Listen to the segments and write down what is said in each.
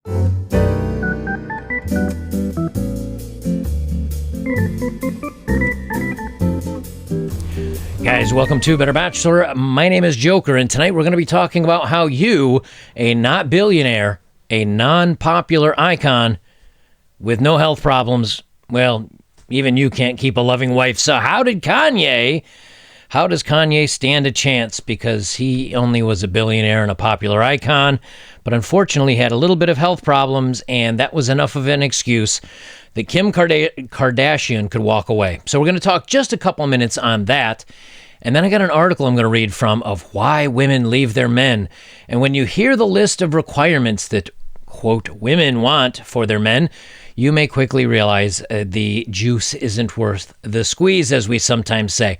Guys, welcome to Better Bachelor. My name is Joker, and tonight we're going to be talking about how you, a not billionaire, a non-popular icon with no health problems, well, even you can't keep a loving wife. So how does Kanye stand a chance? Because he only was a billionaire and a popular icon, but unfortunately had a little bit of health problems, and that was enough of an excuse that Kim Kardashian could walk away. So we're going to talk just a couple minutes on that. And then I got an article I'm going to read from of why women leave their men. And when you hear the list of requirements that, quote, women want for their men, you may quickly realize the juice isn't worth the squeeze, as we sometimes say.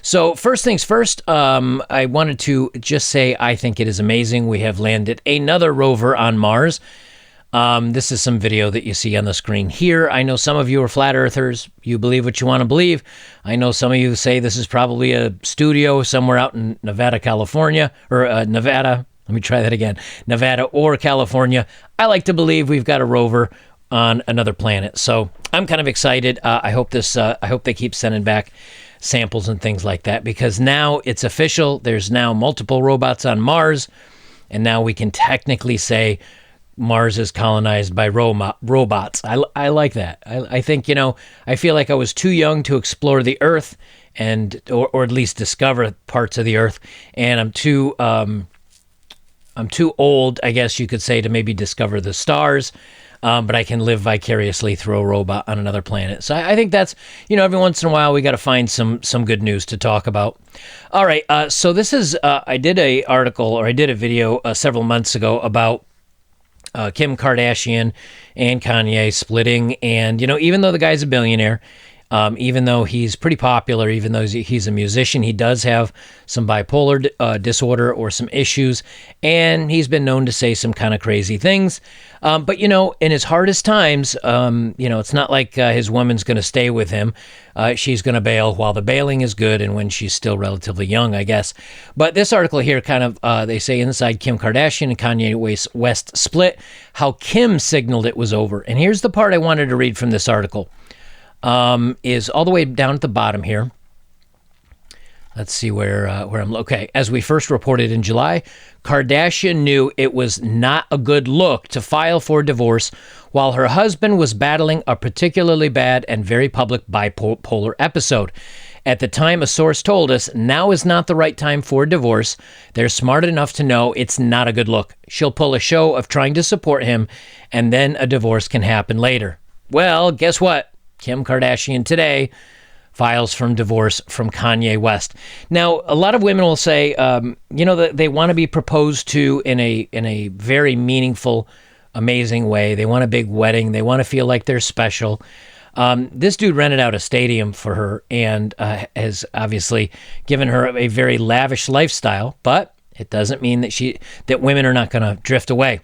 So first things first, I wanted to just say I think it is amazing we have landed another rover on Mars. This is some video that you see on the screen here. I know some of you are flat earthers. You believe what you want to believe. I know some of you say this is probably a studio somewhere out in Nevada, California, or Nevada. Let me try that again. Nevada or California. I like to believe we've got a rover on another planet. So I'm kind of excited. I hope they keep sending back samples and things like that, because now it's official. There's now multiple robots on Mars, and now we can technically say Mars is colonized by robots. I like that. I think, I feel like I was too young to explore the Earth or at least discover parts of the Earth, and I'm too old, I guess you could say, to maybe discover the stars. But I can live vicariously through a robot on another planet. So I think that's, every once in a while we got to find some good news to talk about. All right. So this is, I did a video several months ago about Kim Kardashian and Kanye splitting. And, even though the guy's a billionaire, even though he's pretty popular, even though he's a musician, he does have some bipolar disorder or some issues. And he's been known to say some kind of crazy things. But, in his hardest times, it's not like his woman's going to stay with him. She's going to bail while the bailing is good and when she's still relatively young, I guess. But this article here kind of, they say inside Kim Kardashian and Kanye West split, how Kim signaled it was over. And here's the part I wanted to read from this article. Is all the way down at the bottom here. Let's see where I'm. Okay, as we first reported in July, Kardashian knew it was not a good look to file for divorce while her husband was battling a particularly bad and very public bipolar episode. At the time, a source told us, now is not the right time for divorce. They're smart enough to know it's not a good look. She'll pull a show of trying to support him, and then a divorce can happen later. Well, guess what? Kim Kardashian today files for divorce from Kanye West. Now, a lot of women will say, that they want to be proposed to in a very meaningful, amazing way. They want a big wedding. They want to feel like they're special. This dude rented out a stadium for her and has obviously given her a very lavish lifestyle, but it doesn't mean that women are not going to drift away.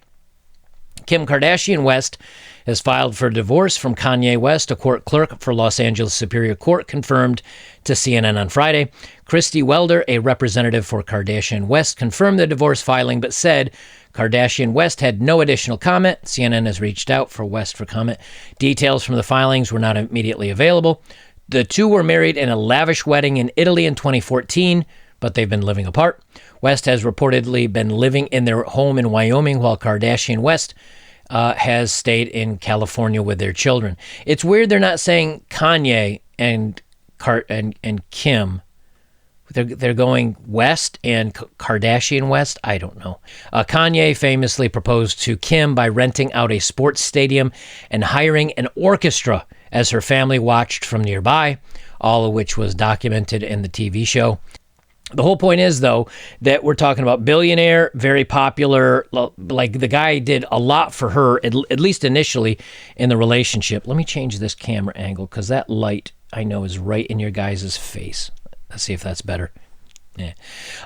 Kim Kardashian West has filed for divorce from Kanye West. A court clerk for Los Angeles Superior Court confirmed to CNN on Friday. Christy Welder, a representative for Kardashian West, confirmed the divorce filing, but said Kardashian West had no additional comment. CNN has reached out for West for comment. Details from the filings were not immediately available. The two were married in a lavish wedding in Italy in 2014, but they've been living apart. West has reportedly been living in their home in Wyoming, while Kardashian West has stayed in California with their children. It's weird they're not saying Kanye and Kim. They're going West and Kardashian West. I don't know. Kanye famously proposed to Kim by renting out a sports stadium and hiring an orchestra as her family watched from nearby, all of which was documented in the TV show. The whole point is, though, that we're talking about billionaire, very popular, like the guy did a lot for her, at least initially in the relationship. Let me change this camera angle because that light, I know, is right in your guys' face. Let's see if that's better. Yeah.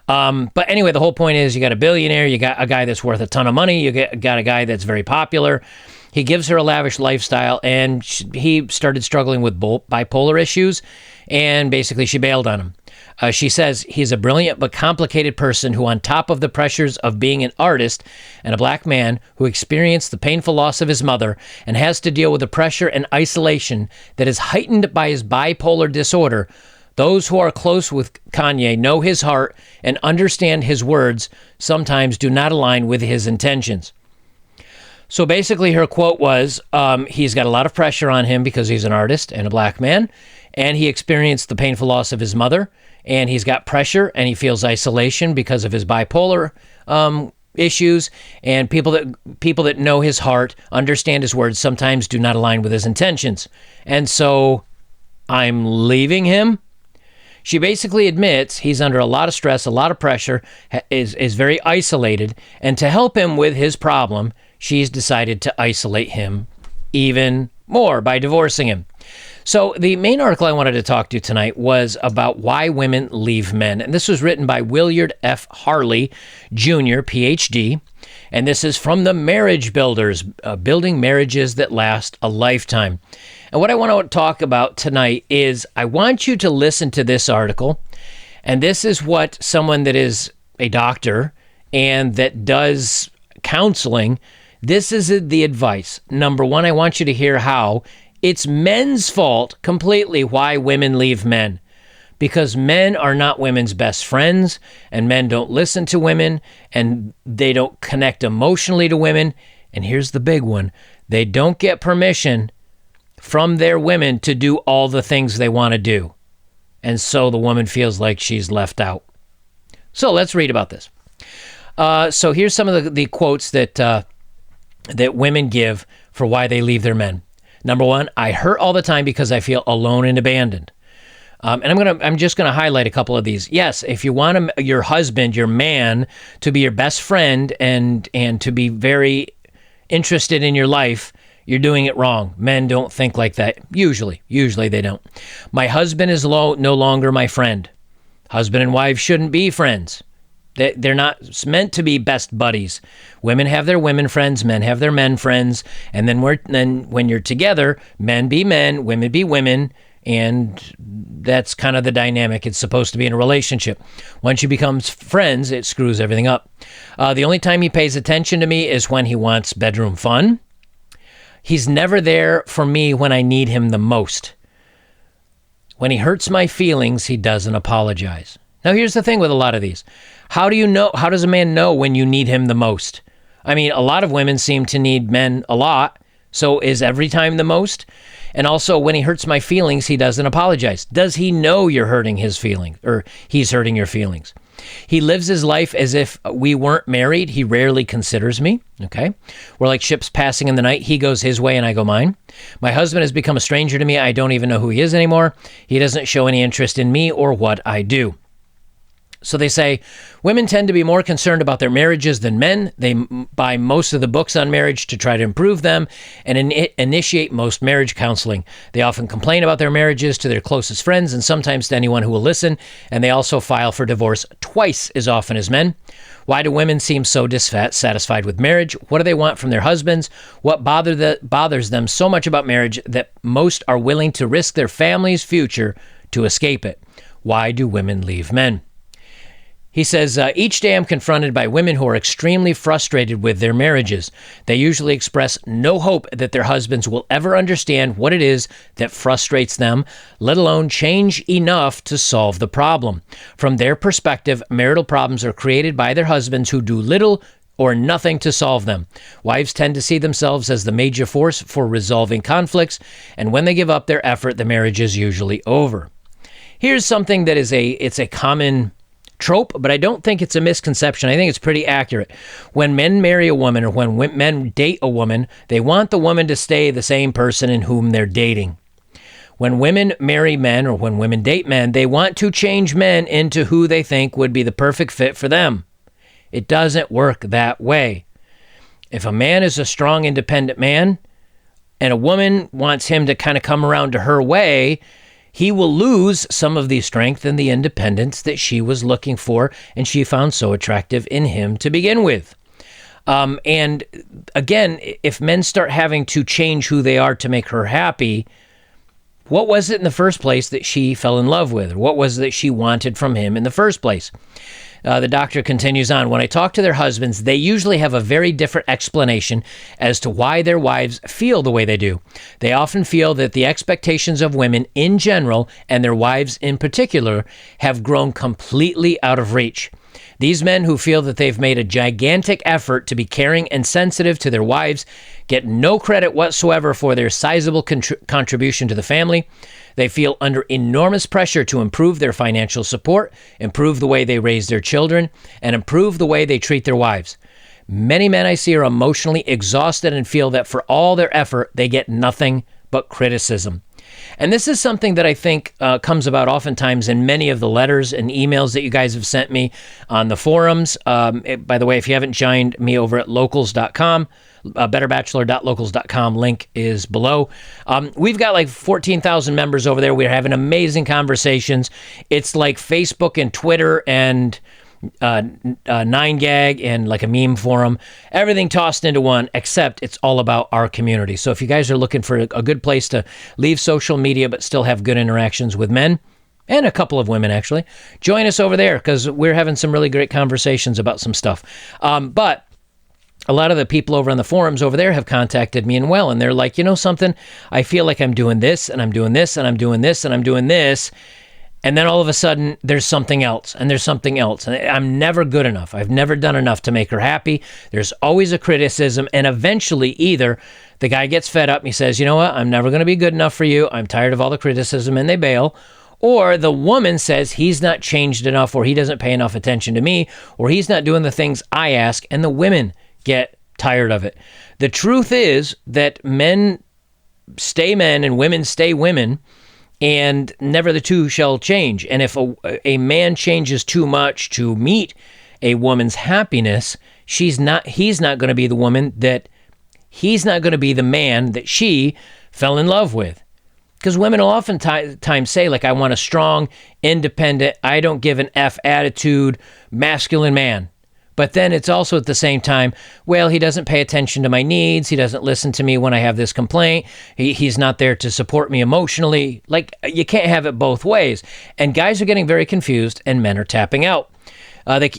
But anyway, the whole point is you got a billionaire, you got a guy that's worth a ton of money, you got a guy that's very popular. He gives her a lavish lifestyle, and he started struggling with bipolar issues, and basically she bailed on him. She says he's a brilliant but complicated person who, on top of the pressures of being an artist and a black man who experienced the painful loss of his mother and has to deal with the pressure and isolation that is heightened by his bipolar disorder, those who are close with Kanye know his heart and understand his words sometimes do not align with his intentions. So basically her quote was, he's got a lot of pressure on him because he's an artist and a black man, and he experienced the painful loss of his mother, and he's got pressure and he feels isolation because of his bipolar issues, and people that know his heart, understand his words, sometimes do not align with his intentions. And so I'm leaving him. She basically admits he's under a lot of stress, a lot of pressure, is very isolated, and to help him with his problem, she's decided to isolate him even more by divorcing him. So the main article I wanted to talk to tonight was about why women leave men. And this was written by Willard F. Harley, Jr., Ph.D., and this is from the Marriage Builders, Building Marriages That Last a Lifetime. And what I want to talk about tonight is I want you to listen to this article, and this is what someone that is a doctor and that does counseling, this is the advice. Number one, I want you to hear how it's men's fault completely why women leave men. Because men are not women's best friends, and men don't listen to women, and they don't connect emotionally to women. And here's the big one. They don't get permission from their women to do all the things they want to do. And so the woman feels like she's left out. So let's read about this. So here's some of the quotes that women give for why they leave their men. Number one, I hurt all the time because I feel alone and abandoned. And I'm just gonna highlight a couple of these. Yes, if you want your husband, your man, to be your best friend and to be very interested in your life, you're doing it wrong. Men don't think like that. Usually they don't. My husband is no longer my friend. Husband and wife shouldn't be friends. They're not meant to be best buddies. Women have their women friends, men have their men friends, and then when you're together, men be men, women be women, and that's kind of the dynamic it's supposed to be in a relationship. Once you become friends, it screws everything up. The only time he pays attention to me is when he wants bedroom fun. He's never there for me when I need him the most. When he hurts my feelings, he doesn't apologize. Now, here's the thing with a lot of these. How does a man know when you need him the most? I mean, a lot of women seem to need men a lot. So is every time the most? And also, when he hurts my feelings, he doesn't apologize. Does he know you're hurting his feelings, or he's hurting your feelings? He lives his life as if we weren't married. He rarely considers me. Okay. We're like ships passing in the night. He goes his way and I go mine. My husband has become a stranger to me. I don't even know who he is anymore. He doesn't show any interest in me or what I do. So they say women tend to be more concerned about their marriages than men. They buy most of the books on marriage to try to improve them and initiate most marriage counseling. They often complain about their marriages to their closest friends and sometimes to anyone who will listen. And they also file for divorce twice as often as men. Why do women seem so dissatisfied with marriage? What do they want from their husbands? What bothers them so much about marriage that most are willing to risk their family's future to escape it? Why do women leave men? He says, each day I'm confronted by women who are extremely frustrated with their marriages. They usually express no hope that their husbands will ever understand what it is that frustrates them, let alone change enough to solve the problem. From their perspective, marital problems are created by their husbands who do little or nothing to solve them. Wives tend to see themselves as the major force for resolving conflicts, and when they give up their effort, the marriage is usually over. Here's something that is a common trope, but I don't think it's a misconception. I think it's pretty accurate. When men marry a woman or when men date a woman, they want the woman to stay the same person in whom they're dating. When women marry men or when women date men, they want to change men into who they think would be the perfect fit for them. It doesn't work that way. If a man is a strong, independent man and a woman wants him to kind of come around to her way, he will lose some of the strength and the independence that she was looking for and she found so attractive in him to begin with. And again, if men start having to change who they are to make her happy, What was it in the first place that she fell in love with? Or what was it that she wanted from him in the first place? The doctor continues on. When I talk to their husbands, they usually have a very different explanation as to why their wives feel the way they do. They often feel that the expectations of women in general, and their wives in particular, have grown completely out of reach. These men who feel that they've made a gigantic effort to be caring and sensitive to their wives get no credit whatsoever for their sizable contribution to the family. They feel under enormous pressure to improve their financial support, improve the way they raise their children, and improve the way they treat their wives. Many men I see are emotionally exhausted and feel that for all their effort, they get nothing but criticism. And this is something that I think comes about oftentimes in many of the letters and emails that you guys have sent me on the forums. By the way, if you haven't joined me over at locals.com, betterbachelor.locals.com, link is below. We've got like 14,000 members over there. We're having amazing conversations. It's like Facebook and Twitter and 9gag and like a meme forum, everything tossed into one, except it's all about our community. So if you guys are looking for a good place to leave social media but still have good interactions with men and a couple of women, actually, join us over there, because we're having some really great conversations about some stuff. But a lot of the people over on the forums over there have contacted me, and they're like, you know something, I feel like I'm doing this and I'm doing this and I'm doing this and I'm doing this. And then all of a sudden, there's something else, and there's something else. And I'm never good enough. I've never done enough to make her happy. There's always a criticism. And eventually, either the guy gets fed up and he says, you know what, I'm never going to be good enough for you. I'm tired of all the criticism, and they bail. Or the woman says he's not changed enough, or he doesn't pay enough attention to me, or he's not doing the things I ask, and the women get tired of it. The truth is that men stay men and women stay women, and never the two shall change. And if a man changes too much to meet a woman's happiness, he's not going to be the woman that he's not going to be the man that she fell in love with. Because women will oftentimes say, like, I want a strong, independent, I don't give an F attitude, masculine man. But then it's also at the same time, well, he doesn't pay attention to my needs. He doesn't listen to me when I have this complaint. He's not there to support me emotionally. Like, you can't have it both ways. And guys are getting very confused, and men are tapping out.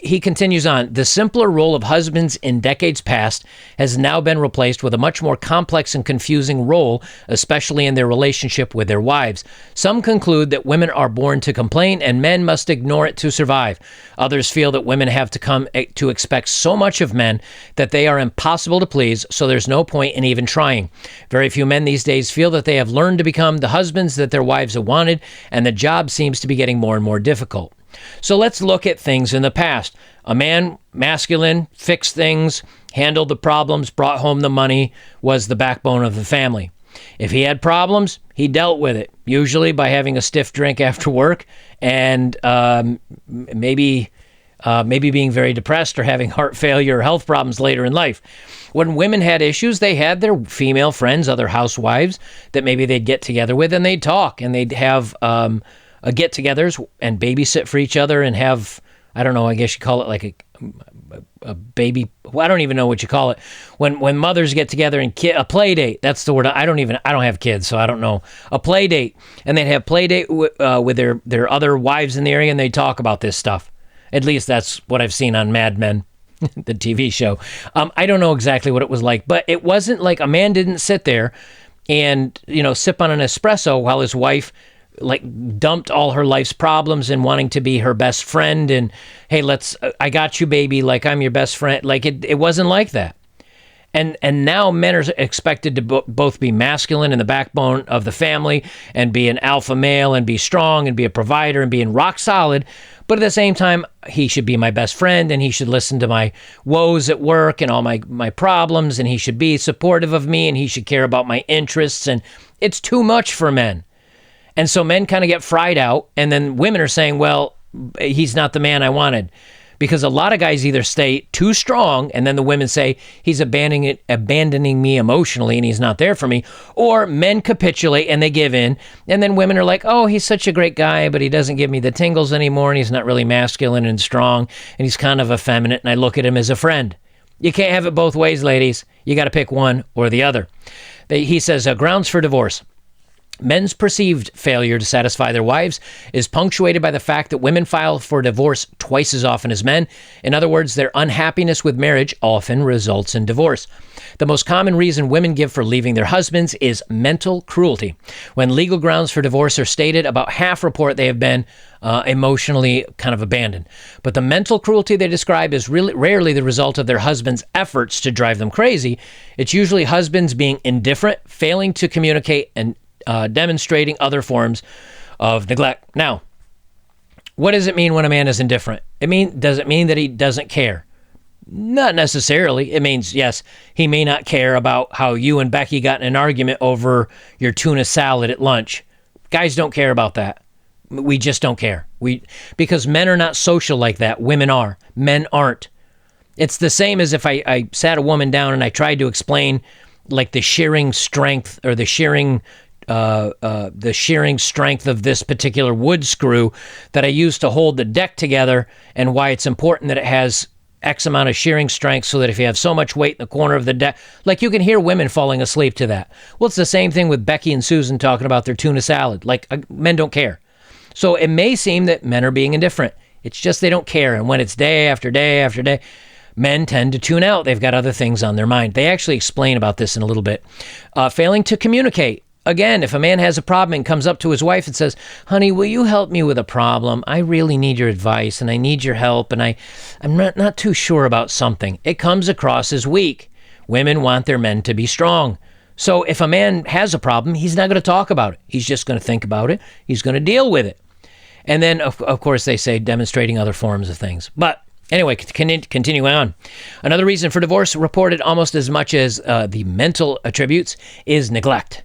He continues on. The simpler role of husbands in decades past has now been replaced with a much more complex and confusing role, especially in their relationship with their wives. Some conclude that women are born to complain and men must ignore it to survive. Others feel that women have to come to expect so much of men that they are impossible to please, so there's no point in even trying. Very few men these days feel that they have learned to become the husbands that their wives have wanted, and the job seems to be getting more and more difficult. So let's look at things in the past. A man, masculine, fixed things, handled the problems, brought home the money, was the backbone of the family. If he had problems, he dealt with it, usually by having a stiff drink after work and maybe being very depressed or having heart failure or health problems later in life. When women had issues, they had their female friends, other housewives that maybe they'd get together with, and they'd talk, and they'd have get-togethers and babysit for each other and have, I don't know, I guess you call it like a baby, well, I don't even know what you call it. When mothers get together and a play date, that's the word. I don't have kids, so I don't know. A play date, and they'd have play date with their other wives in the area, and they'd talk about this stuff. At least that's what I've seen on Mad Men, the TV show. I don't know exactly what it was like, but it wasn't like a man didn't sit there and, sip on an espresso while his wife dumped all her life's problems and wanting to be her best friend and, hey, I got you, baby, like I'm your best friend. Like it wasn't like that. And now men are expected to both be masculine and the backbone of the family and be an alpha male and be strong and be a provider and being rock solid. But at the same time, he should be my best friend and he should listen to my woes at work and all my problems, and he should be supportive of me and he should care about my interests. And it's too much for men. And so men kind of get fried out, and then women are saying, well, he's not the man I wanted. Because a lot of guys either stay too strong, and then the women say, he's abandoning me emotionally, and he's not there for me. Or men capitulate, and they give in, and then women are like, oh, he's such a great guy, but he doesn't give me the tingles anymore, and he's not really masculine and strong, and he's kind of effeminate, and I look at him as a friend. You can't have it both ways, ladies. You got to pick one or the other. He says, grounds for divorce. Men's perceived failure to satisfy their wives is punctuated by the fact that women file for divorce twice as often as men. In other words, their unhappiness with marriage often results in divorce. The most common reason women give for leaving their husbands is mental cruelty. When legal grounds for divorce are stated, about half report they have been emotionally kind of abandoned. But the mental cruelty they describe is really rarely the result of their husband's efforts to drive them crazy. It's usually husbands being indifferent, failing to communicate, and demonstrating other forms of neglect. Now, what does it mean when a man is indifferent? Does it mean that he doesn't care? Not necessarily. It means, yes, he may not care about how you and Becky got in an argument over your tuna salad at lunch. Guys don't care about that. We just don't care. Because men are not social like that. Women are. Men aren't. It's the same as if I sat a woman down and I tried to explain like the shearing strength or the shearing strength of this particular wood screw that I use to hold the deck together, and why it's important that it has X amount of shearing strength so that if you have so much weight in the corner of the deck, like you can hear women falling asleep to that. Well, it's the same thing with Becky and Susan talking about their tuna salad. Like, men don't care. So it may seem that men are being indifferent. It's just they don't care. And when it's day after day after day, men tend to tune out. They've got other things on their mind. They actually explain about this in a little bit. Failing to communicate. Again, if a man has a problem and comes up to his wife and says, honey, will you help me with a problem? I really need your advice and I need your help and I'm not too sure about something. It comes across as weak. Women want their men to be strong. So if a man has a problem, he's not going to talk about it. He's just going to think about it. He's going to deal with it. And then, of course, they say demonstrating other forms of things. But anyway, continuing on. Another reason for divorce reported almost as much as the mental attributes is neglect.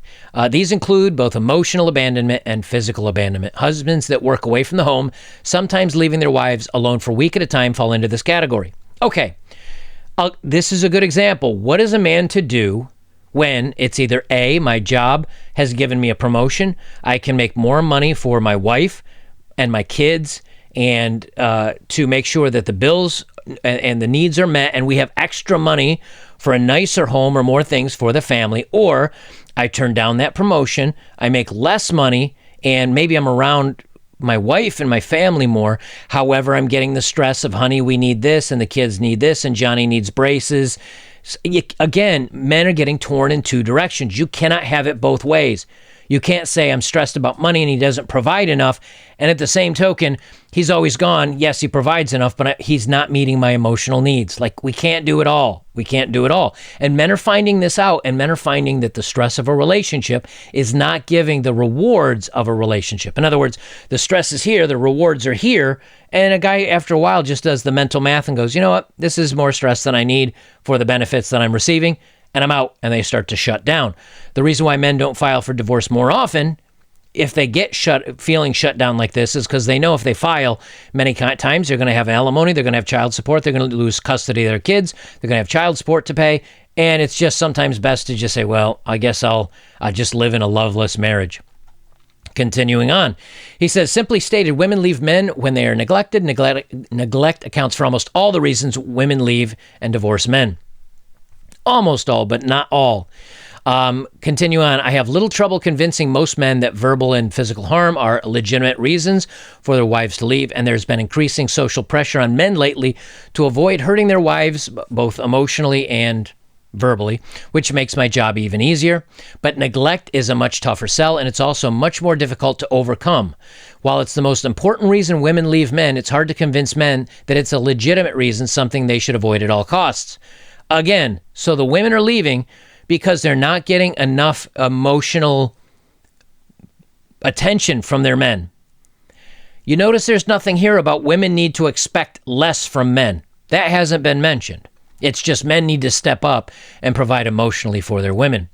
These include both emotional abandonment and physical abandonment. Husbands that work away from the home, sometimes leaving their wives alone for a week at a time, fall into this category. Okay, this is a good example. What is a man to do when it's either A, my job has given me a promotion, I can make more money for my wife and my kids, and to make sure that the bills and the needs are met, and we have extra money for a nicer home or more things for the family, or I turn down that promotion, I make less money, and maybe I'm around my wife and my family more. However, I'm getting the stress of, honey, we need this, and the kids need this, and Johnny needs braces. Again, men are getting torn in two directions. You cannot have it both ways. You can't say I'm stressed about money and he doesn't provide enough, and at the same token, he's always gone. Yes, he provides enough, but he's not meeting my emotional needs. Like, we can't do it all. We can't do it all. And men are finding this out, and men are finding that the stress of a relationship is not giving the rewards of a relationship. In other words, the stress is here, the rewards are here, and a guy after a while just does the mental math and goes, you know what, this is more stress than I need for the benefits that I'm receiving, and I'm out, and they start to shut down. The reason why men don't file for divorce more often, if they get feeling shut down like this, is because they know if they file, many times they're going to have alimony, they're going to have child support, they're going to lose custody of their kids, they're going to have child support to pay, and it's just sometimes best to just say, well, I guess I'll just live in a loveless marriage. Continuing on, he says, simply stated, women leave men when they are neglected. Neglect accounts for almost all the reasons women leave and divorce men. Almost all, but not all. Continue on. I have little trouble convincing most men that verbal and physical harm are legitimate reasons for their wives to leave, and there's been increasing social pressure on men lately to avoid hurting their wives, both emotionally and verbally, which makes my job even easier. But neglect is a much tougher sell, and it's also much more difficult to overcome. While it's the most important reason women leave men, it's hard to convince men that it's a legitimate reason, something they should avoid at all costs. Again, so the women are leaving because they're not getting enough emotional attention from their men. You notice there's nothing here about women need to expect less from men. That hasn't been mentioned. It's just men need to step up and provide emotionally for their women.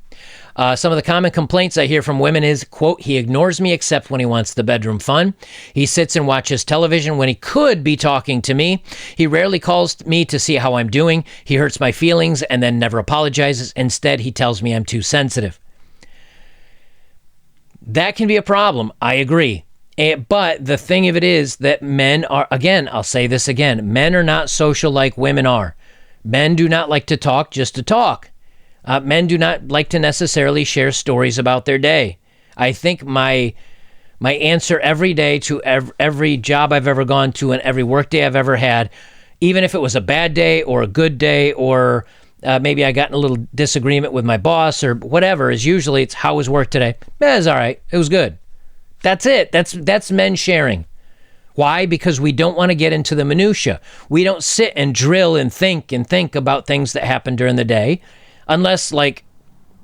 Some of the common complaints I hear from women is, quote, he ignores me except when he wants the bedroom fun. He sits and watches television when he could be talking to me. He rarely calls me to see how I'm doing. He hurts my feelings and then never apologizes. Instead, he tells me I'm too sensitive. That can be a problem. I agree. But the thing of it is that men are, again, I'll say this again, men are not social like women are. Men do not like to talk just to talk. Men do not like to necessarily share stories about their day. I think my answer every day to every job I've ever gone to and every work day I've ever had, even if it was a bad day or a good day, or maybe I got in a little disagreement with my boss or whatever, is usually it's, how was work today? It was all right. It was good. That's it. That's men sharing. Why? Because we don't want to get into the minutia. We don't sit and drill and think about things that happen during the day, unless, like,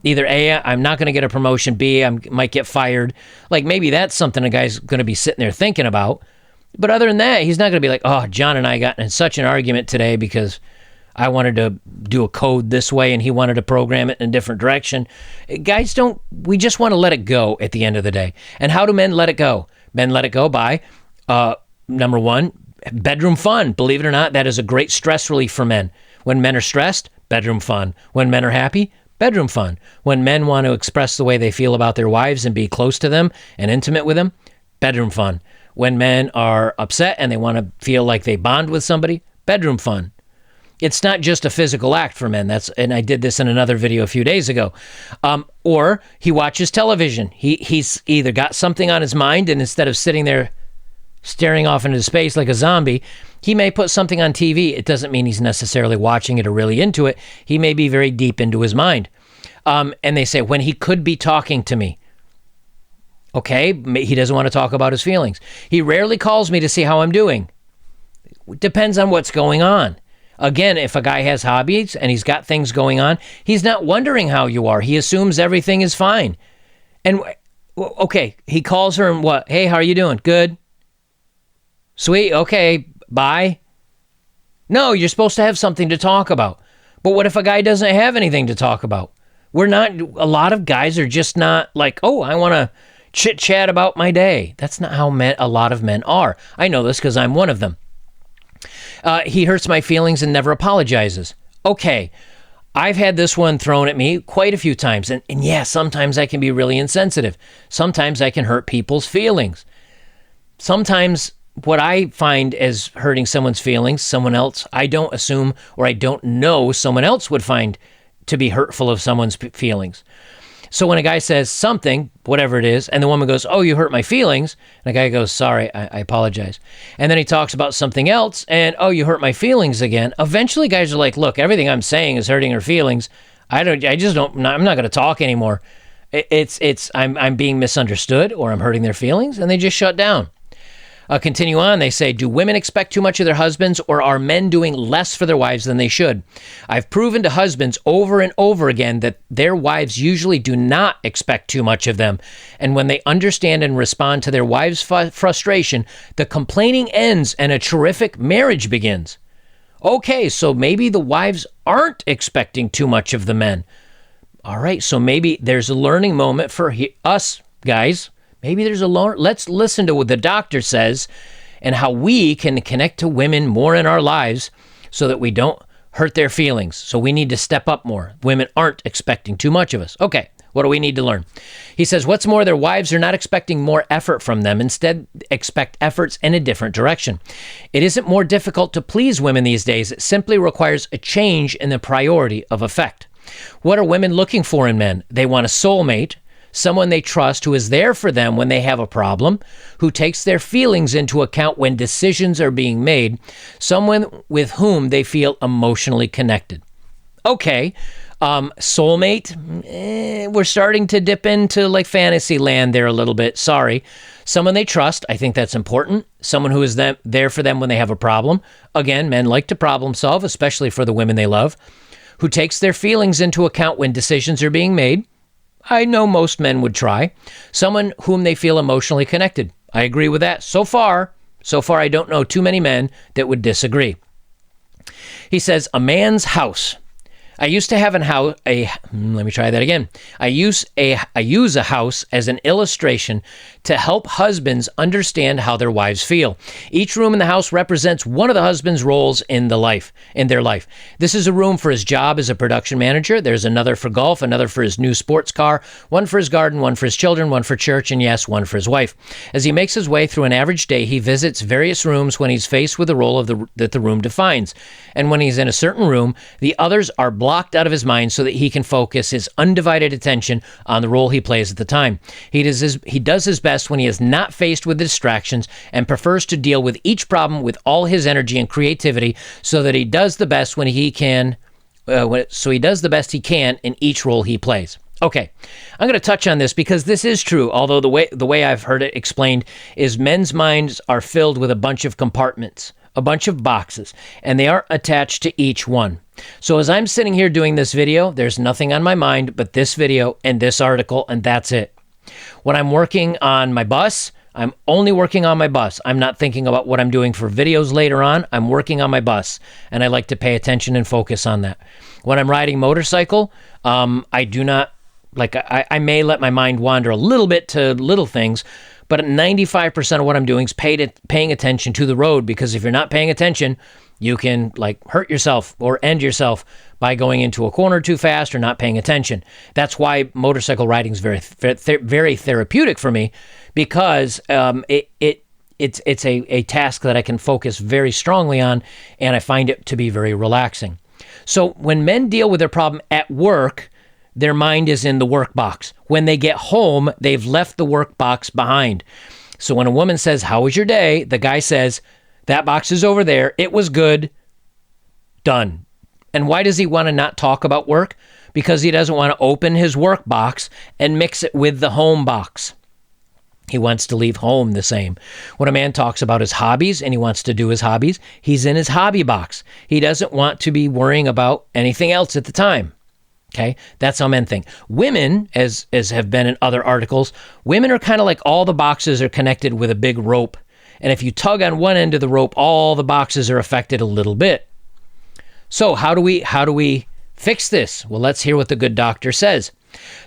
either A, I'm not going to get a promotion, B, I might get fired. Like, maybe that's something a guy's going to be sitting there thinking about. But other than that, he's not going to be like, oh, John and I got in such an argument today because I wanted to do a code this way and he wanted to program it in a different direction. Guys don't, we just want to let it go at the end of the day. And how do men let it go? Men let it go by, number one, bedroom fun. Believe it or not, that is a great stress relief for men. When men are stressed, bedroom fun. When men are happy, bedroom fun. When men want to express the way they feel about their wives and be close to them and intimate with them, bedroom fun. When men are upset and they want to feel like they bond with somebody, bedroom fun. It's not just a physical act for men. And I did this in another video a few days ago. Or he watches television. He's either got something on his mind, and instead of sitting there staring off into space like a zombie, he may put something on TV. It doesn't mean he's necessarily watching it or really into it. He may be very deep into his mind. And they say, when he could be talking to me. Okay, he doesn't want to talk about his feelings. He rarely calls me to see how I'm doing. Depends on what's going on. Again, if a guy has hobbies and he's got things going on, he's not wondering how you are. He assumes everything is fine. And, okay, he calls her and what? Hey, how are you doing? Good. Sweet. Okay, bye. No, you're supposed to have something to talk about. But what if a guy doesn't have anything to talk about? A lot of guys are just not like, oh, I want to chit chat about my day. That's not how a lot of men are. I know this because I'm one of them. He hurts my feelings and never apologizes. Okay, I've had this one thrown at me quite a few times. And yeah, sometimes I can be really insensitive. Sometimes I can hurt people's feelings. Sometimes what I find as hurting someone's feelings, someone else, I don't assume or I don't know someone else would find to be hurtful of someone's feelings. So when a guy says something, whatever it is, and the woman goes, oh, you hurt my feelings, and the guy goes, sorry, I apologize. And then he talks about something else, and, oh, you hurt my feelings again. Eventually guys are like, look, everything I'm saying is hurting her feelings. I'm not going to talk anymore. I'm being misunderstood, or I'm hurting their feelings, and they just shut down. Continue on, they say, do women expect too much of their husbands, or are men doing less for their wives than they should? I've proven to husbands over and over again that their wives usually do not expect too much of them. And when they understand and respond to their wives' frustration, the complaining ends and a terrific marriage begins. Okay, so maybe the wives aren't expecting too much of the men. All right, so maybe there's a learning moment for us guys. Maybe there's let's listen to what the doctor says and how we can connect to women more in our lives so that we don't hurt their feelings. So we need to step up more. Women aren't expecting too much of us. Okay, what do we need to learn? He says, what's more, their wives are not expecting more effort from them. Instead, expect efforts in a different direction. It isn't more difficult to please women these days. It simply requires a change in the priority of affect. What are women looking for in men? They want a soulmate, someone they trust who is there for them when they have a problem, who takes their feelings into account when decisions are being made, someone with whom they feel emotionally connected. Okay, soulmate, we're starting to dip into like fantasy land there a little bit. Sorry. Someone they trust, I think that's important. Someone who is there for them when they have a problem. Again, men like to problem solve, especially for the women they love. Who takes their feelings into account when decisions are being made. I know most men would try. Someone whom they feel emotionally connected. I agree with that. So far, I don't know too many men that would disagree. He says, a man's house. I used to have let me try that again. I use a house as an illustration to help husbands understand how their wives feel. Each room in the house represents one of the husband's roles in their life. This is a room for his job as a production manager. There's another for golf, another for his new sports car, one for his garden, one for his children, one for church, and yes, one for his wife. As he makes his way through an average day, he visits various rooms when he's faced with the role that the room defines. And when he's in a certain room, the others are blocked out of his mind so that he can focus his undivided attention on the role he plays at the time. He does his best when he is not faced with distractions and prefers to deal with each problem with all his energy and creativity so that he does the best when he can he does the best he can in each role he plays. Okay, I'm going to touch on this because this is true, although the way I've heard it explained is men's minds are filled with a bunch of compartments, a bunch of boxes, and they aren't attached to each one. So as I'm sitting here doing this video, there's nothing on my mind but this video and this article, and that's it. When I'm working on my bus, I'm only working on my bus. I'm not thinking about what I'm doing for videos later on. I'm working on my bus, and I like to pay attention and focus on that. When I'm riding motorcycle, I do not, I may let my mind wander a little bit to little things, but 95% of what I'm doing is paying attention to the road, because if you're not paying attention, you can hurt yourself or end yourself by going into a corner too fast or not paying attention. That's why motorcycle riding is very therapeutic for me, because it's a task that I can focus very strongly on, and I find it to be very relaxing. So when men deal with their problem at work, their mind is in the work box. When they get home, they've left the work box behind. So when a woman says, "How was your day?" the guy says, "That box is over there. It was good. Done." And why does he want to not talk about work? Because he doesn't want to open his work box and mix it with the home box. He wants to leave home the same. When a man talks about his hobbies and he wants to do his hobbies, he's in his hobby box. He doesn't want to be worrying about anything else at the time. Okay, that's how men think. Women, as have been in other articles, women are kind of like all the boxes are connected with a big rope. And if you tug on one end of the rope, all the boxes are affected a little bit. So how do we fix this? Well, let's hear what the good doctor says.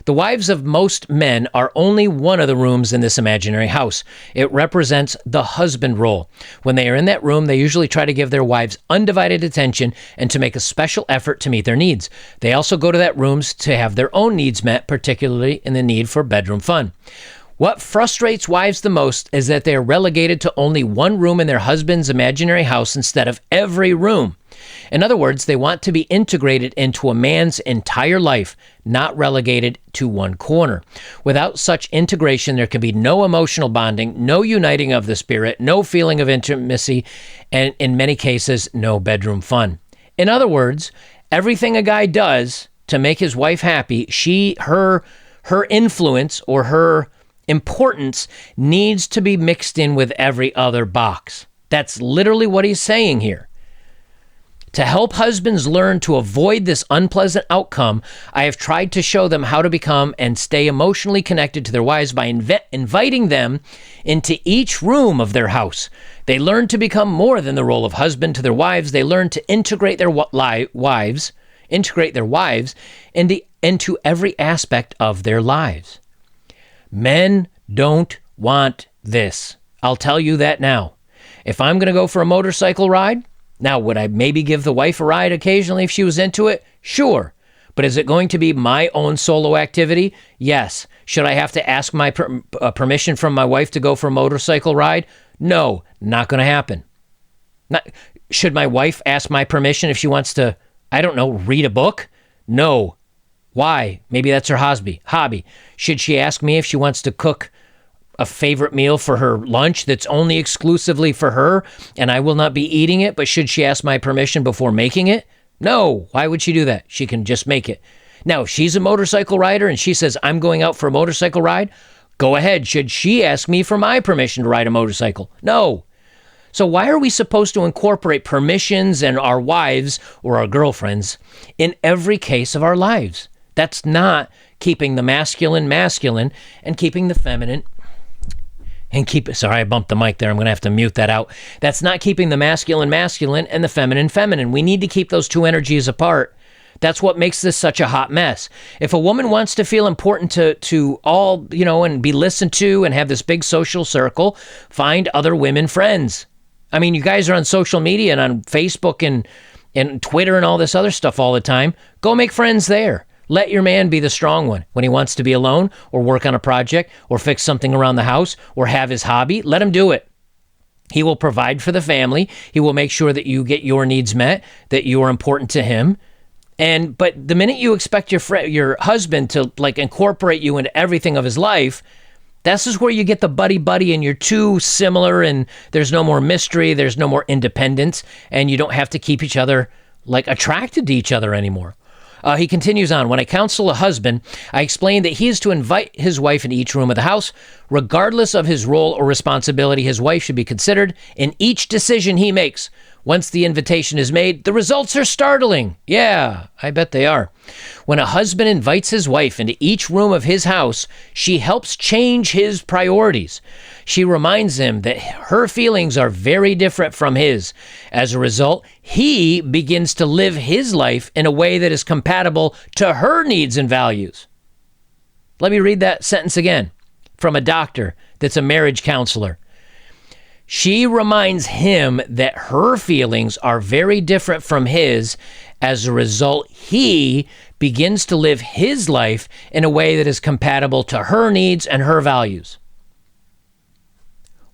The wives of most men are only one of the rooms in this imaginary house. It represents the husband role. When they are in that room, they usually try to give their wives undivided attention and to make a special effort to meet their needs. They also go to that room to have their own needs met, particularly in the need for bedroom fun. What frustrates wives the most is that they are relegated to only one room in their husband's imaginary house instead of every room. In other words, they want to be integrated into a man's entire life, not relegated to one corner. Without such integration, there can be no emotional bonding, no uniting of the spirit, no feeling of intimacy, and in many cases, no bedroom fun. In other words, everything a guy does to make his wife happy, her influence or her importance needs to be mixed in with every other box. That's literally what he's saying here. To help husbands learn to avoid this unpleasant outcome, I have tried to show them how to become and stay emotionally connected to their wives by inviting them into each room of their house. They learn to become more than the role of husband to their wives. They learn to integrate their wives into every aspect of their lives. Men don't want this. I'll tell you that now. If I'm going to go for a motorcycle ride, now, would I maybe give the wife a ride occasionally if she was into it? Sure. But is it going to be my own solo activity? Yes. Should I have to ask my permission from my wife to go for a motorcycle ride? No, not going to happen. Should my wife ask my permission if she wants to, read a book? No. Why? Maybe that's her hobby. Should she ask me if she wants to cook a favorite meal for her lunch that's only exclusively for her and I will not be eating it, but should she ask my permission before making it? No. Why would she do that? She can just make it. Now, if she's a motorcycle rider and she says, "I'm going out for a motorcycle ride," go ahead. Should she ask me for my permission to ride a motorcycle? No. So why are we supposed to incorporate permissions and our wives or our girlfriends in every case of our lives? That's not keeping the masculine and keeping the feminine sorry, I bumped the mic there. I'm going to have to mute that out. That's not keeping the masculine and the feminine. We need to keep those two energies apart. That's what makes this such a hot mess. If a woman wants to feel important to all, and be listened to and have this big social circle, find other women friends. I mean, you guys are on social media and on Facebook and Twitter and all this other stuff all the time. Go make friends there. Let your man be the strong one. When he wants to be alone or work on a project or fix something around the house or have his hobby, let him do it. He will provide for the family. He will make sure that you get your needs met, that you are important to him. But the minute you expect your husband to like incorporate you into everything of his life, this is where you get the buddy and you're too similar and there's no more mystery, there's no more independence, and you don't have to keep each other like attracted to each other anymore. He continues on, when I counsel a husband, I explain that he is to invite his wife into each room of the house. Regardless of his role or responsibility, his wife should be considered in each decision he makes. Once the invitation is made, the results are startling. Yeah, I bet they are. When a husband invites his wife into each room of his house, she helps change his priorities. She reminds him that her feelings are very different from his. As a result, he begins to live his life in a way that is compatible to her needs and values. Let me read that sentence again from a doctor that's a marriage counselor. She reminds him that her feelings are very different from his. As a result, he begins to live his life in a way that is compatible to her needs and her values.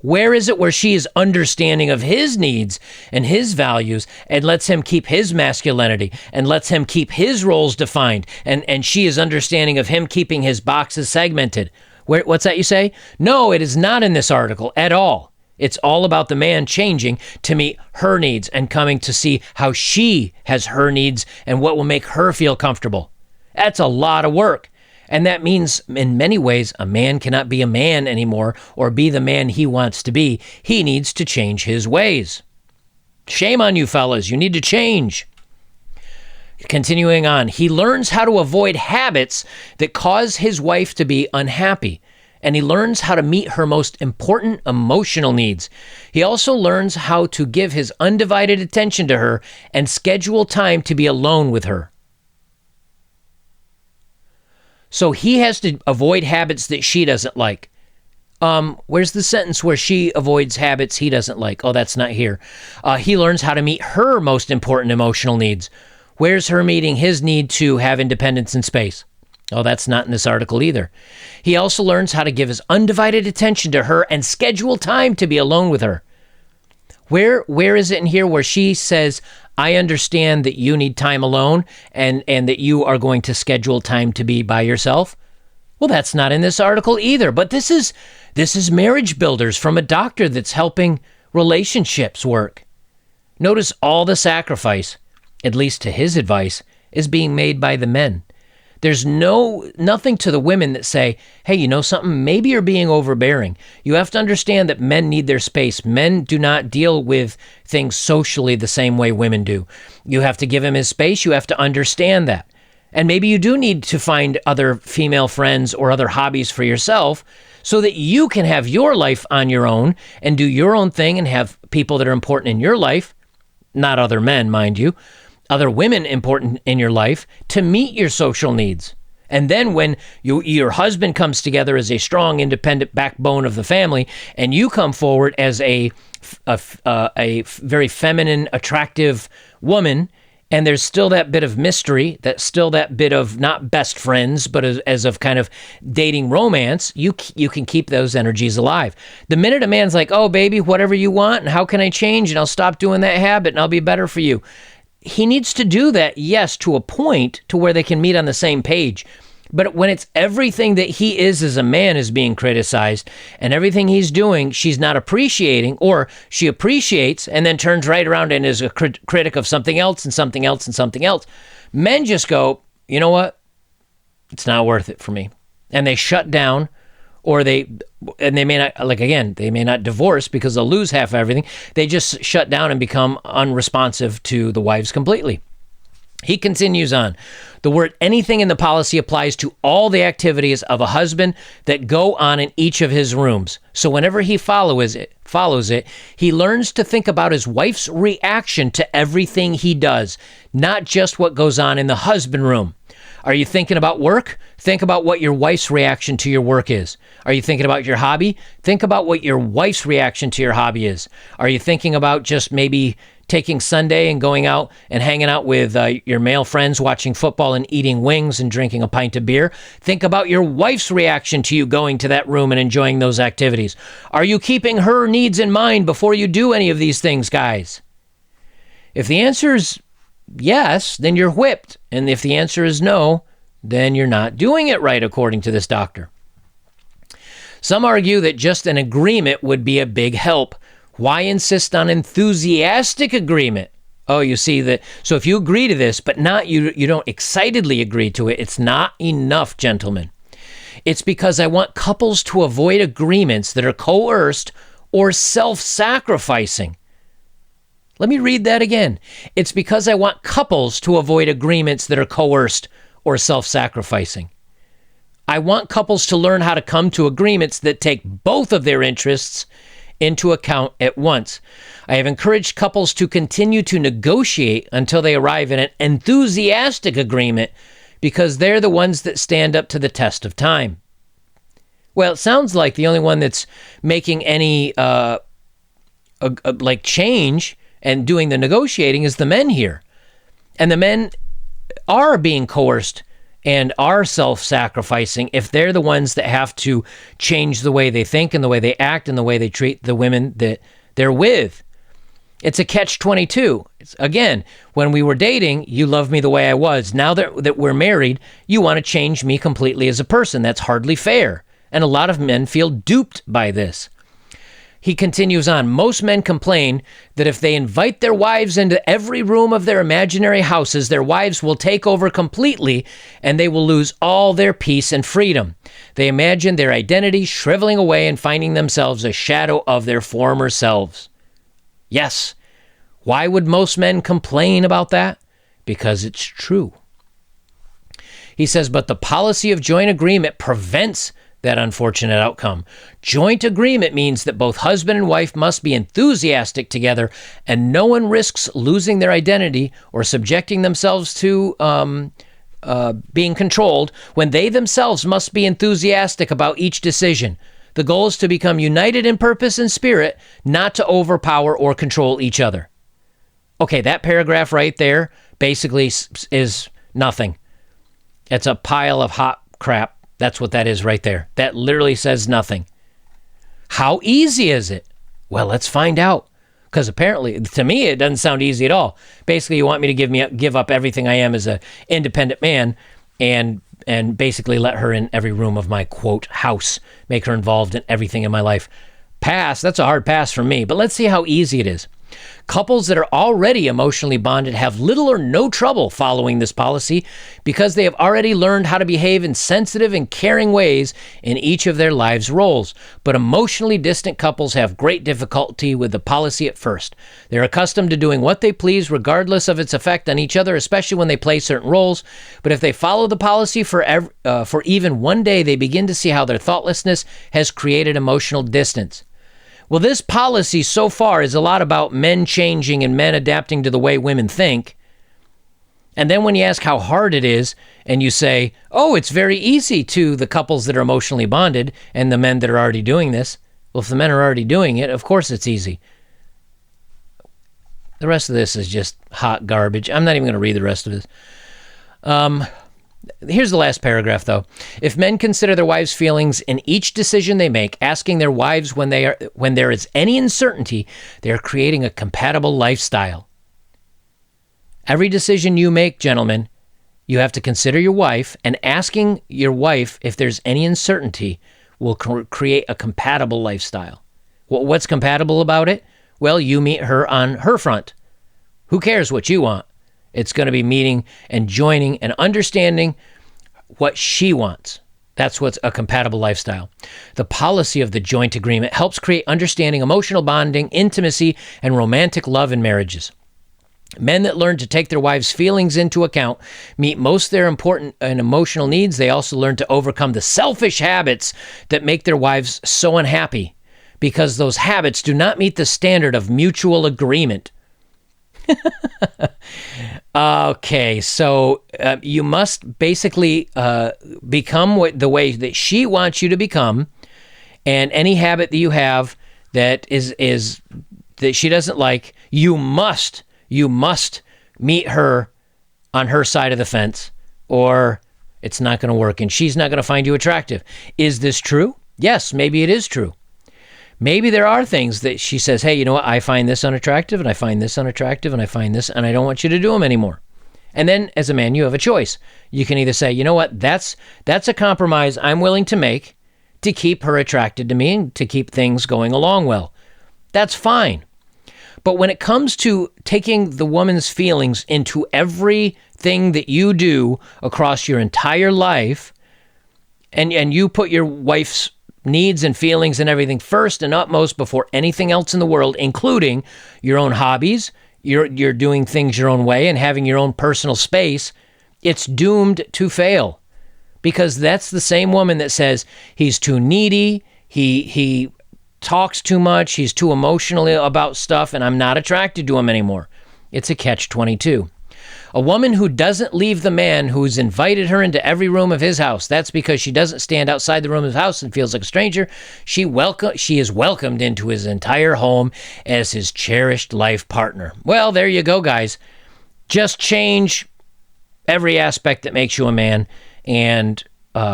Where is it where she is understanding of his needs and his values and lets him keep his masculinity and lets him keep his roles defined, and she is understanding of him keeping his boxes segmented? What's that you say? No, it is not in this article at all. It's all about the man changing to meet her needs and coming to see how she has her needs and what will make her feel comfortable. That's a lot of work. And that means, in many ways, a man cannot be a man anymore or be the man he wants to be. He needs to change his ways. Shame on you, fellas. You need to change. Continuing on, he learns how to avoid habits that cause his wife to be unhappy. And he learns how to meet her most important emotional needs. He also learns how to give his undivided attention to her and schedule time to be alone with her. So he has to avoid habits that she doesn't like. Where's the sentence where she avoids habits he doesn't like? Oh, that's not here. He learns how to meet her most important emotional needs. Where's her meeting his need to have independence and space? Oh, that's not in this article either. He also learns how to give his undivided attention to her and schedule time to be alone with her. Where is it in here where she says, I understand that you need time alone and that you are going to schedule time to be by yourself? Well, that's not in this article either. But this is Marriage Builders from a doctor that's helping relationships work. Notice all the sacrifice, at least to his advice, is being made by the men. There's nothing to the women that say, hey, you know something? Maybe you're being overbearing. You have to understand that men need their space. Men do not deal with things socially the same way women do. You have to give him his space. You have to understand that. And maybe you do need to find other female friends or other hobbies for yourself so that you can have your life on your own and do your own thing and have people that are important in your life, not other men, mind you, other women important in your life to meet your social needs. And then when your husband comes together as a strong, independent backbone of the family, and you come forward as a very feminine, attractive woman, and there's still that bit of mystery, that's still that bit of not best friends, but as of kind of dating romance, you can keep those energies alive. The minute a man's like, oh, baby, whatever you want, and how can I change, and I'll stop doing that habit, and I'll be better for you. He needs to do that, yes, to a point to where they can meet on the same page. But when it's everything that he is as a man is being criticized and everything he's doing, she's not appreciating, or she appreciates and then turns right around and is a critic of something else and something else and something else. Men just go, you know what? It's not worth it for me. And they shut down, or they may not, like again, they may not divorce because they'll lose half of everything. They just shut down and become unresponsive to the wives completely. He continues on. The word anything in the policy applies to all the activities of a husband that go on in each of his rooms. So whenever he follows it, he learns to think about his wife's reaction to everything he does, not just what goes on in the husband room. Are you thinking about work? Think about what your wife's reaction to your work is. Are you thinking about your hobby? Think about what your wife's reaction to your hobby is. Are you thinking about just maybe taking Sunday and going out and hanging out with your male friends, watching football and eating wings and drinking a pint of beer? Think about your wife's reaction to you going to that room and enjoying those activities. Are you keeping her needs in mind before you do any of these things, guys? If the answer is yes, then you're whipped. And if the answer is no, then you're not doing it right, according to this doctor. Some argue that just an agreement would be a big help. Why insist on enthusiastic agreement? Oh, you see that. So if you agree to this, but not you don't excitedly agree to it, it's not enough, gentlemen. It's because I want couples to avoid agreements that are coerced or self-sacrificing. Let me read that again. It's because I want couples to avoid agreements that are coerced or self-sacrificing. I want couples to learn how to come to agreements that take both of their interests into account at once. I have encouraged couples to continue to negotiate until they arrive at an enthusiastic agreement because they're the ones that stand up to the test of time. Well, it sounds like the only one that's making any change and doing the negotiating is the men here. And the men are being coerced and are self-sacrificing if they're the ones that have to change the way they think and the way they act and the way they treat the women that they're with. It's a catch-22. Again, when we were dating, you loved me the way I was. Now that we're married, you want to change me completely as a person. That's hardly fair. And a lot of men feel duped by this. He continues on, most men complain that if they invite their wives into every room of their imaginary houses, their wives will take over completely and they will lose all their peace and freedom. They imagine their identity shriveling away and finding themselves a shadow of their former selves. Yes. Why would most men complain about that? Because it's true. He says, but the policy of joint agreement prevents that unfortunate outcome. Joint agreement means that both husband and wife must be enthusiastic together, and no one risks losing their identity or subjecting themselves to being controlled when they themselves must be enthusiastic about each decision. The goal is to become united in purpose and spirit, not to overpower or control each other. Okay, that paragraph right there basically is nothing. It's a pile of hot crap. That's what that is right there. That literally says nothing. How easy is it? Well, let's find out. Because apparently, to me, it doesn't sound easy at all. Basically, you want me to give up everything I am as an independent man and basically let her in every room of my, quote, house. Make her involved in everything in my life. Pass. That's a hard pass for me. But let's see how easy it is. Couples that are already emotionally bonded have little or no trouble following this policy because they have already learned how to behave in sensitive and caring ways in each of their lives' roles. But emotionally distant couples have great difficulty with the policy at first. They're accustomed to doing what they please regardless of its effect on each other, especially when they play certain roles. But if they follow the policy for even one day, they begin to see how their thoughtlessness has created emotional distance. Well, this policy so far is a lot about men changing and men adapting to the way women think. And then when you ask how hard it is, and you say, oh, it's very easy to the couples that are emotionally bonded and the men that are already doing this. Well, if the men are already doing it, of course it's easy. The rest of this is just hot garbage. I'm not even going to read the rest of this. Here's the last paragraph, though. If men consider their wives' feelings in each decision they make, asking their wives when there is any uncertainty, they are creating a compatible lifestyle. Every decision you make, gentlemen, you have to consider your wife, and asking your wife if there's any uncertainty will create a compatible lifestyle. Well, what's compatible about it? Well, you meet her on her front. Who cares what you want? It's going to be meeting and joining and understanding what she wants. That's what's a compatible lifestyle. The policy of the joint agreement helps create understanding, emotional bonding, intimacy, and romantic love in marriages. Men that learn to take their wives' feelings into account meet most of their important and emotional needs. They also learn to overcome the selfish habits that make their wives so unhappy because those habits do not meet the standard of mutual agreement. Okay, so you must basically become the way that she wants you to become, and any habit that you have that is that she doesn't like, you must meet her on her side of the fence, or it's not going to work, and she's not going to find you attractive. Is this true? Yes, maybe it is true. Maybe there are things that she says, hey, you know what? I find this unattractive, and I find this unattractive, and I find this, and I don't want you to do them anymore. And then as a man, you have a choice. You can either say, you know what? That's a compromise I'm willing to make to keep her attracted to me and to keep things going along well. That's fine. But when it comes to taking the woman's feelings into everything that you do across your entire life, and you put your wife's needs and feelings and everything first and utmost before anything else in the world, including your own hobbies, you're doing things your own way and having your own personal space, it's doomed to fail. Because that's the same woman that says he's too needy, he talks too much, he's too emotional about stuff, and I'm not attracted to him anymore. It's a catch-22. A woman who doesn't leave the man who's invited her into every room of his house, that's because she doesn't stand outside the room of his house and feels like a stranger. She is welcomed into his entire home as his cherished life partner. Well, there you go, guys. Just change every aspect that makes you a man and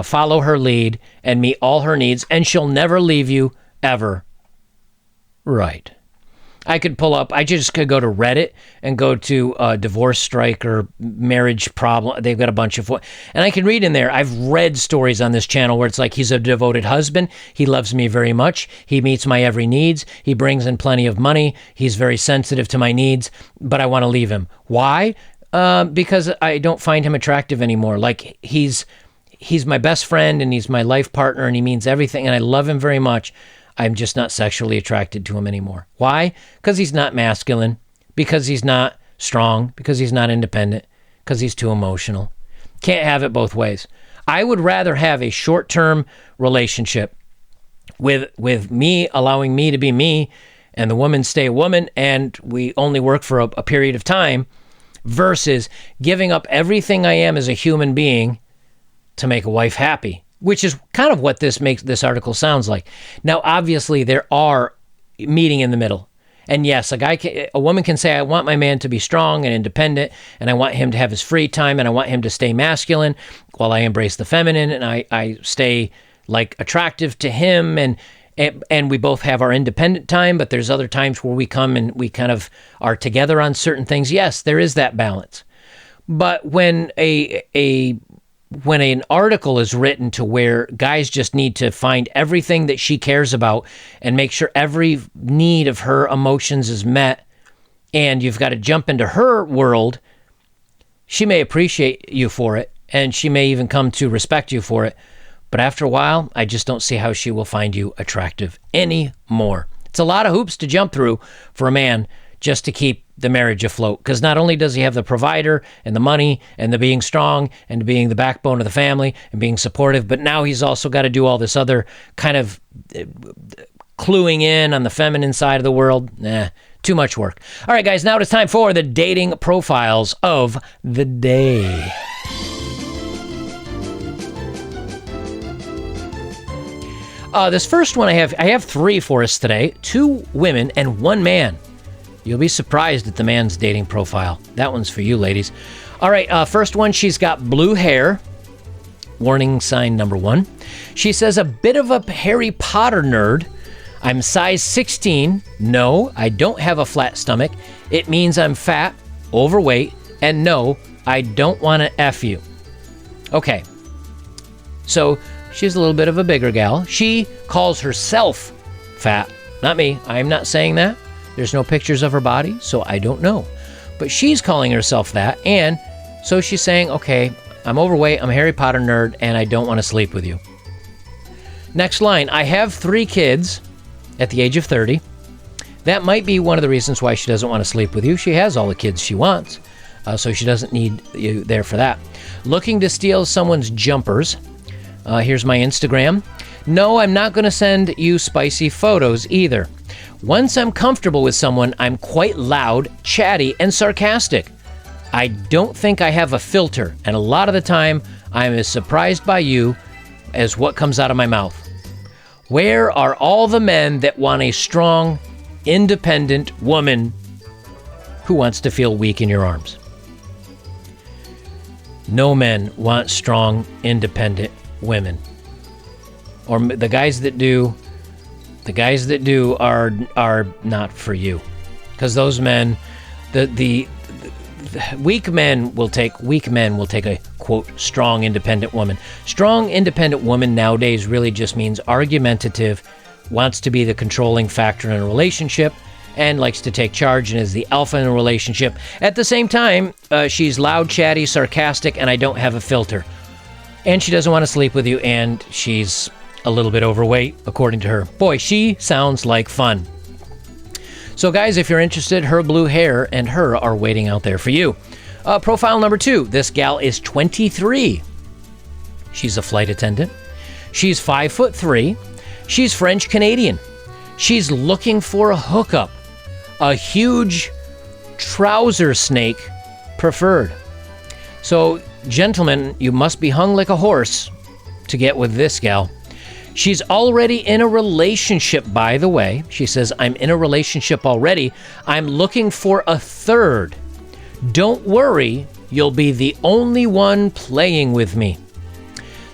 follow her lead and meet all her needs, and she'll never leave you, ever. Right. I just could go to Reddit and go to divorce strike or marriage problem. They've got a bunch of, and I can read in there. I've read stories on this channel where it's like, he's a devoted husband. He loves me very much. He meets my every needs. He brings in plenty of money. He's very sensitive to my needs, but I want to leave him. Why? Because I don't find him attractive anymore. Like he's my best friend and he's my life partner and he means everything and I love him very much. I'm just not sexually attracted to him anymore. Why? Because he's not masculine, because he's not strong, because he's not independent, because he's too emotional. Can't have it both ways. I would rather have a short-term relationship with me allowing me to be me and the woman stay a woman and we only work for a period of time versus giving up everything I am as a human being to make a wife happy. Which is kind of what this article sounds like. Now, obviously, there are meeting in the middle. And yes, a woman can say, I want my man to be strong and independent, and I want him to have his free time, and I want him to stay masculine while I embrace the feminine, and I stay like attractive to him, and we both have our independent time, but there's other times where we come and we kind of are together on certain things. Yes, there is that balance. But when an article is written to where guys just need to find everything that she cares about and make sure every need of her emotions is met, and you've got to jump into her world, she may appreciate you for it, and she may even come to respect you for it, but after a while, I just don't see how she will find you attractive anymore. It's a lot of hoops to jump through for a man just to keep the marriage afloat. Because not only does he have the provider and the money and the being strong and being the backbone of the family and being supportive, but now he's also got to do all this other kind of cluing in on the feminine side of the world. Too much work. All right, guys, now it's time for the dating profiles of the day. This first one I have three for us today. 2 women and 1 man. You'll be surprised at the man's dating profile. That one's for you, ladies. All right, first one, she's got blue hair. Warning sign number 1. She says, a bit of a Harry Potter nerd. I'm size 16. No, I don't have a flat stomach. It means I'm fat, overweight, and no, I don't want to F you. Okay, so she's a little bit of a bigger gal. She calls herself fat. Not me. I'm not saying that. There's no pictures of her body, so I don't know. But she's calling herself that, and so she's saying, okay, I'm overweight, I'm a Harry Potter nerd, and I don't want to sleep with you. Next line, I have 3 kids at the age of 30. That might be one of the reasons why she doesn't want to sleep with you. She has all the kids she wants, so she doesn't need you there for that. Looking to steal someone's jumpers. Here's my Instagram. No, I'm not going to send you spicy photos either. Once I'm comfortable with someone, I'm quite loud, chatty, and sarcastic. I don't think I have a filter, and a lot of the time, I'm as surprised by you as what comes out of my mouth. Where are all the men that want a strong, independent woman who wants to feel weak in your arms? No men want strong, independent women. Or the guys that do, The guys that do are not for you, because those men, the weak men will take a, quote, strong independent woman. Strong independent woman nowadays really just means argumentative, wants to be the controlling factor in a relationship, and likes to take charge and is the alpha in a relationship. At the same time, she's loud, chatty, sarcastic, and I don't have a filter. And she doesn't want to sleep with you, and she's a little bit overweight, according to her. Boy, she sounds like fun. So guys, if you're interested, her blue hair and her are waiting out there for you. Profile number 2. This gal is 23. She's a flight attendant. She's 5'3". She's French Canadian. She's looking for a hookup. A huge trouser snake preferred. So, gentlemen, you must be hung like a horse to get with this gal. She's already in a relationship, by the way. She says, I'm in a relationship already. I'm looking for a third. Don't worry, you'll be the only one playing with me.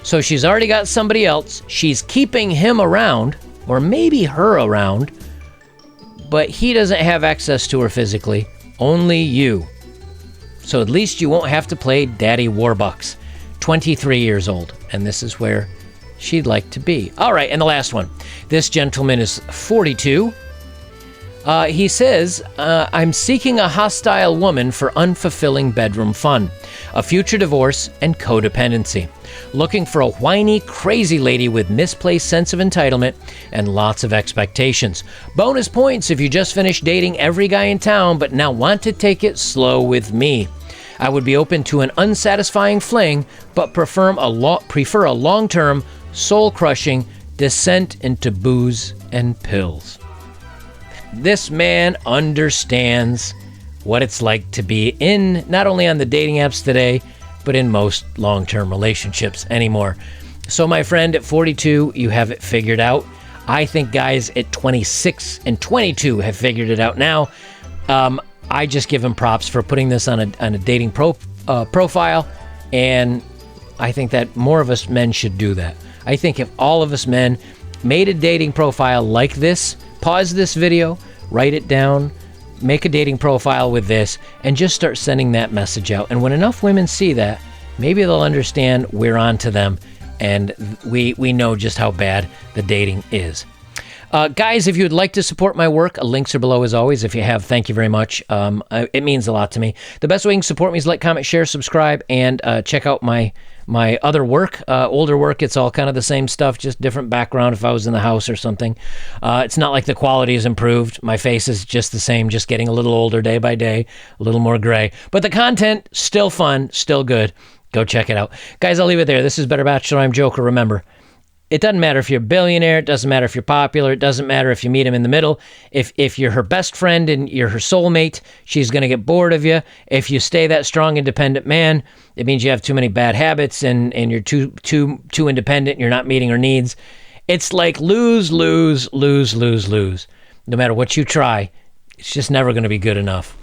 So she's already got somebody else. She's keeping him around, or maybe her around, but he doesn't have access to her physically. Only you. So at least you won't have to play Daddy Warbucks. 23 years old, and this is where she'd like to be. All right, and the last one. This gentleman is 42. He says, I'm seeking a hostile woman for unfulfilling bedroom fun, a future divorce, and codependency. Looking for a whiny, crazy lady with misplaced sense of entitlement and lots of expectations. Bonus points if you just finished dating every guy in town but now want to take it slow with me. I would be open to an unsatisfying fling, but prefer a long-term, soul-crushing descent into booze and pills. This man understands what it's like to be in, not only on the dating apps today, but in most long-term relationships anymore. So my friend, at 42, you have it figured out. I think guys at 26 and 22 have figured it out now. I just give him props for putting this on a dating profile, and I think that more of us men should do that. I think if all of us men made a dating profile like this, pause this video, write it down, make a dating profile with this, and just start sending that message out. And when enough women see that, maybe they'll understand we're on to them, and we know just how bad the dating is. Guys, if you would like to support my work, links are below as always. If you have, thank you very much. It means a lot to me. The best way you can support me is like, comment, share, subscribe, and check out my other work, older work. It's all kind of the same stuff, just different background if I was in the house or something. It's not like the quality is improved. My face is just the same, just getting a little older day by day, a little more gray. But the content, still fun, still good. Go check it out. Guys, I'll leave it there. This is Better Bachelor. I'm Joker. Remember, it doesn't matter if you're a billionaire. It doesn't matter if you're popular. It doesn't matter if you meet him in the middle. If you're her best friend and you're her soulmate, she's going to get bored of you. If you stay that strong, independent man, it means you have too many bad habits and you're too independent and you're not meeting her needs. It's like lose, lose, lose, lose, lose. No matter what you try, it's just never going to be good enough.